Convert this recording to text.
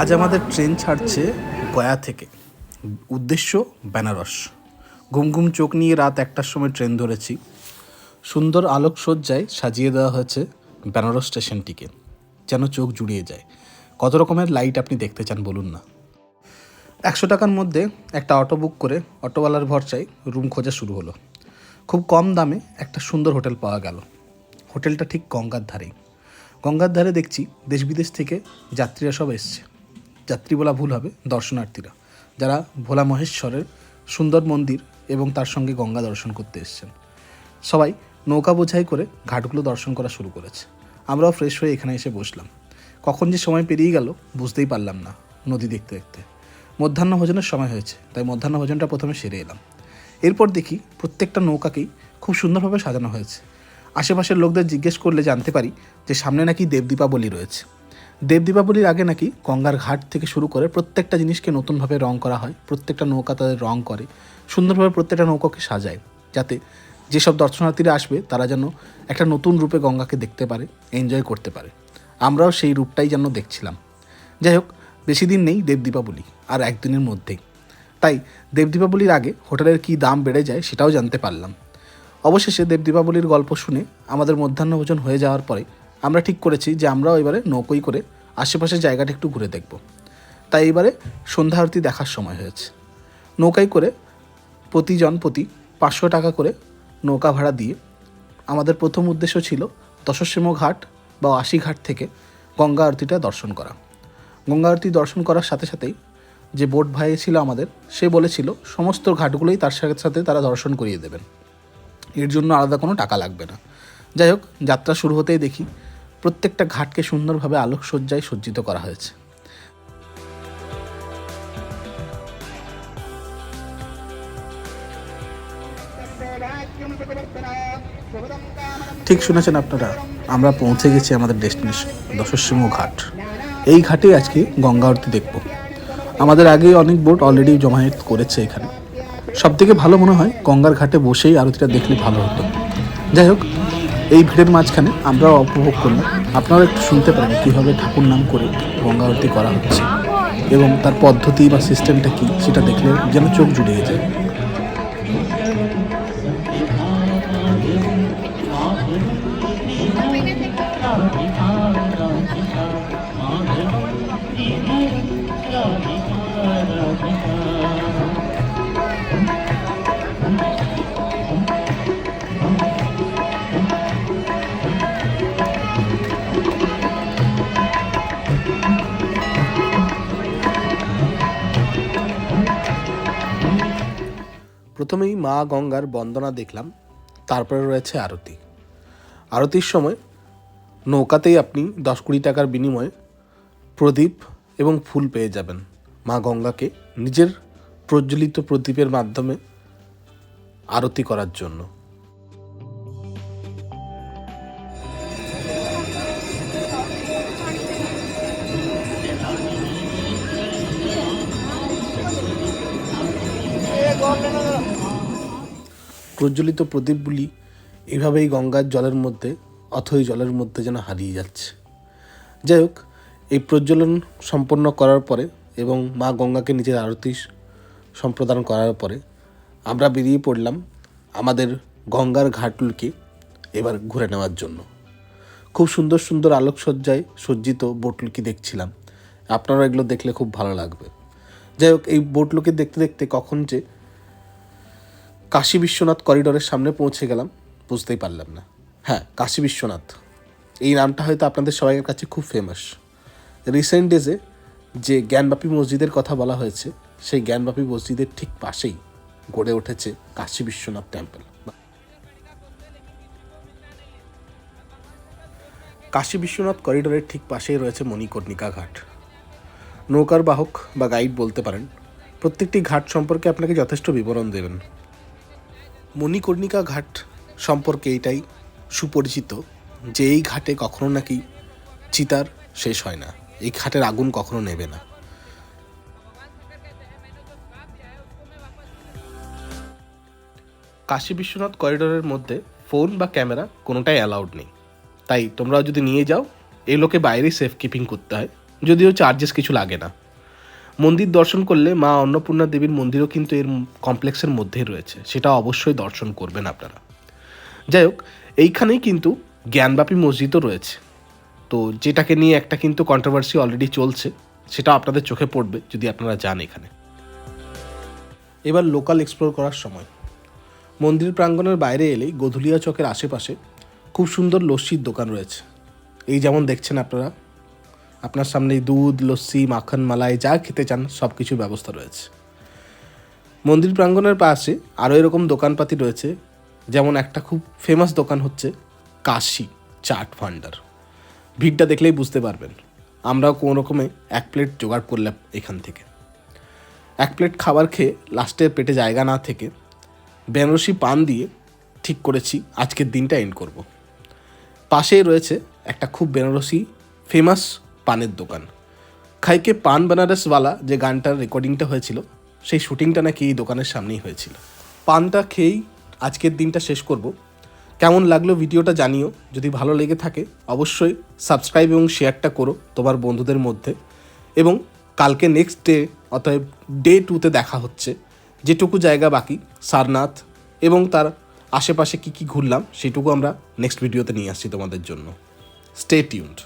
আজ আমাদের ট্রেন ছাড়ছে গয়া থেকে, উদ্দেশ্য বেনারস। ঘুম ঘুম চোখ নিয়ে রাত 1টার সময় ট্রেন ধরেছি। সুন্দর আলোকসজ্জায় সাজিয়ে দেওয়া হয়েছে বেনারস স্টেশনটিকে, যেন চোখ জুড়িয়ে যায়। কত রকমের লাইট আপনি দেখতে চান বলুন না। 100 টাকার মধ্যে একটা অটো বুক করে অটোওয়ালার ভরসায় রুম খোঁজা শুরু হলো। খুব কম দামে একটা সুন্দর হোটেল পাওয়া গেল। হোটেলটা ঠিক গঙ্গার ধারেই। গঙ্গার ধারে দেখছি দেশ বিদেশ থেকে যাত্রীরা সব এসছে। যাত্রী বলা ভুল হবে, দর্শনার্থীরা, যারা ভোলা মহেশ্বরের সুন্দর মন্দির এবং তার সঙ্গে গঙ্গা দর্শন করতে এসছেন। সবাই নৌকা বোঝাই করে ঘাটগুলো দর্শন করা শুরু করেছে। আমরাও ফ্রেশ হয়ে এখানে এসে বসলাম। কখন যে সময় পেরিয়ে গেল বুঝতেই পারলাম না নদী দেখতে দেখতে। মধ্যাহ্ন ভোজনের সময় হয়েছে, তাই মধ্যাহ্ন ভোজনটা প্রথমে সেরে এলাম। এরপর দেখি প্রত্যেকটা নৌকাকেই খুব সুন্দরভাবে সাজানো হয়েছে। আশেপাশের লোকদের জিজ্ঞেস করলে জানতে পারি যে সামনে নাকি দেব দীপাবলি রয়েছে। দেব দীপাবলির আগে নাকি গঙ্গার ঘাট থেকে শুরু করে প্রত্যেকটা জিনিসকে নতুনভাবে রং করা হয়। প্রত্যেকটা নৌকা তাদের রং করে, সুন্দরভাবে প্রত্যেকটা নৌকাকে সাজায়, যাতে যেসব দর্শনার্থীরা আসবে তারা যেন একটা নতুন রূপে গঙ্গাকে দেখতে পারে, এনজয় করতে পারে। আমরাও সেই রূপটাই যেন দেখছিলাম। যাই হোক, বেশি দিন নেই দেব দীপাবলি, আর একদিনের মধ্যেই। তাই দেব দীপাবলির আগে হোটেলের কী দাম বেড়ে যায় সেটাও জানতে পারলাম। অবশেষে দেব দীপাবলির গল্প শুনে আমাদের মধ্যাহ্ন ভোজন হয়ে যাওয়ার পরে আমরা ঠিক করেছি যে আমরাও এবারে নৌকোই করে আশেপাশের জায়গাটা একটু ঘুরে দেখব। তাই এবারে সন্ধ্যা আরতি দেখার সময় হয়েছে। নৌকায় করে প্রতি 500 টাকা করে নৌকা ভাড়া দিয়ে আমাদের প্রথম উদ্দেশ্য ছিল দশশ্রীম ঘাট বা 80 ঘাট থেকে গঙ্গা আরতিটা দর্শন করা। গঙ্গা আরতি দর্শন করার সাথে সাথেই যে বোট ভাই ছিল আমাদের, সে বলেছিল সমস্ত ঘাটগুলোই তার সাথে সাথে তারা দর্শন করিয়ে দেবেন, এর জন্য আলাদা কোনো টাকা লাগবে না। যাই হোক, যাত্রা শুরু হতেই দেখি প্রত্যেকটা ঘাটকে সুন্দরভাবে আলোকসজ্জায় সজ্জিত করা হয়েছে। ঠিক শুনেছেন আপনারা, আমরা পৌঁছে গেছি আমাদের ডেস্টিনেশন দশশ্রীম ঘাট। এই ঘাটে আজকে গঙ্গা আরতি দেখব। আমাদের আগেই অনেক বোট অলরেডি জমায়েত করেছে এখানে। সবথেকে ভালো মনে হয় গঙ্গার ঘাটে বসেই আরতিটা দেখলে ভালো হতো। যাই হোক, এই ভিড়ের মাঝখানে আমরাও উপভোগ করলাম। আপনারা একটু শুনতে পারেন কীভাবে ঠাকুর নাম করে গঙ্গা আরতি করা হচ্ছে এবং তার পদ্ধতি বা সিস্টেমটা কী সেটা দেখলে যেন চোখ জুড়িয়ে যায়। প্রথমেই মা গঙ্গার বন্দনা দেখলাম, তারপরে রয়েছে আরতি। আরতির সময় নৌকাতেই আপনি 10-20 টাকার বিনিময়ে প্রদীপ এবং ফুল পেয়ে যাবেন। মা গঙ্গাকে নিজের প্রজ্বলিত প্রদীপের মাধ্যমে আরতি করার জন্য। প্রজ্বলিত প্রদীপগুলি এভাবেই গঙ্গার জলের মধ্যে, অথই জলের মধ্যে যেন হারিয়ে যাচ্ছে। যাই হোক, এই প্রজ্বলন সম্পন্ন করার পরে এবং মা গঙ্গাকে নিজের আরতি সম্প্রদান করার পরে আমরা বেরিয়ে পড়লাম আমাদের গঙ্গার ঘাটগুলিকে এবার ঘুরে নেওয়ার জন্য। খুব সুন্দর সুন্দর আলোকসজ্জায় সজ্জিত বোটগুলি দেখছিলাম। আপনারা এগুলো দেখলে খুব ভালো লাগবে। যাই হোক, এই বোটগুলোকে দেখতে দেখতে কখন যে কাশী বিশ্বনাথ করিডোরের সামনে পৌঁছে গেলাম বুঝতেই পারলাম না। হ্যাঁ, কাশী বিশ্বনাথ এই নামটা হয়তো আপনাদের সবাইয়ের কাছে খুব ফেমাস। রিসেন্ট ডেজে যে জ্ঞানবাপী মসজিদের কথা বলা হয়েছে, সেই জ্ঞানবাপী মসজিদের ঠিক পাশেই গড়ে উঠেছে কাশী বিশ্বনাথ টেম্পল। কাশী বিশ্বনাথ করিডোরের ঠিক পাশেই রয়েছে মণিকর্ণিকা ঘাট। নৌকার বাহক বা গাইড বলতে পারেন, প্রত্যেকটি ঘাট সম্পর্কে আপনাকে যথেষ্ট বিবরণ দেবেন। মণিকর্ণিকা ঘাট সম্পর্কে এটাই সুপরিচিত যে এই ঘাটে কখনো নাকি চিতার শেষ হয় না, এই ঘাটের আগুন কখনো নেবে না। কাশী বিশ্বনাথ করিডোরের মধ্যে ফোন বা ক্যামেরা কোনোটাই অ্যালাউড নেই, তাই তোমরাও যদি নিয়ে যাও, এগুলোকে বাইরেই সেফ কিপিং করতে হয়, যদিও চার্জেস কিছু লাগে না। মন্দির দর্শন করলে মা অন্নপূর্ণা দেবীর মন্দিরও কিন্তু এর কমপ্লেক্সের মধ্যেই রয়েছে, সেটা অবশ্যই দর্শন করবেন আপনারা। যাই হোক, এইখানেই কিন্তু জ্ঞানব্যাপী মসজিদও রয়েছে, তো যেটাকে নিয়ে একটা কিন্তু কন্ট্রোভার্সি অলরেডি চলছে, সেটা আপনাদের চোখে পড়বে যদি আপনারা যান এখানে। এবার লোকাল এক্সপ্লোর করার সময়। মন্দির প্রাঙ্গণের বাইরে এলেই গধুলিয়া চকের আশেপাশে খুব সুন্দর লস্যির দোকান রয়েছে। এই যেমন দেখছেন আপনারা, আপনার সামনে দুধ, লস্যি, মাখন, মালাই যা খেতে চান সব কিছুর ব্যবস্থা রয়েছে। মন্দির প্রাঙ্গণের পাশে আরও এরকম দোকানপাতি রয়েছে, যেমন একটা খুব ফেমাস দোকান হচ্ছে কাশি চাট ভান্ডার। ভিড়টা দেখলেই বুঝতে পারবেন। আমরাও কোনো রকমে 1 প্লেট জোগাড় করলাম এখান থেকে। 1 প্লেট খাবার খেয়ে লাস্টে পেটে জায়গা না থেকে বেনারসি পান দিয়ে ঠিক করেছি আজকের দিনটা এন্ড করব। পাশেই রয়েছে একটা খুব বেনারসি ফেমাস পানের দোকান, খাইকে পান বেনারসওয়ালা যে গানটার রেকর্ডিংটা হয়েছিল, সেই শ্যুটিংটা নাকি এই দোকানের সামনেই হয়েছিল। পানটা খেয়েই আজকের দিনটা শেষ করব। কেমন লাগলো ভিডিওটা জানিও। যদি ভালো লেগে থাকে অবশ্যই সাবস্ক্রাইব এবং শেয়ারটা করো তোমার বন্ধুদের মধ্যে। এবং কালকে নেক্সট ডে অতএব ডে 2তে দেখা হচ্ছে। যেটুকু জায়গা বাকি সারনাথ এবং তার আশেপাশে কী কী ঘুরলাম সেটুকু আমরা নেক্সট ভিডিওতে নিয়ে আসছি তোমাদের জন্য। Stay tuned.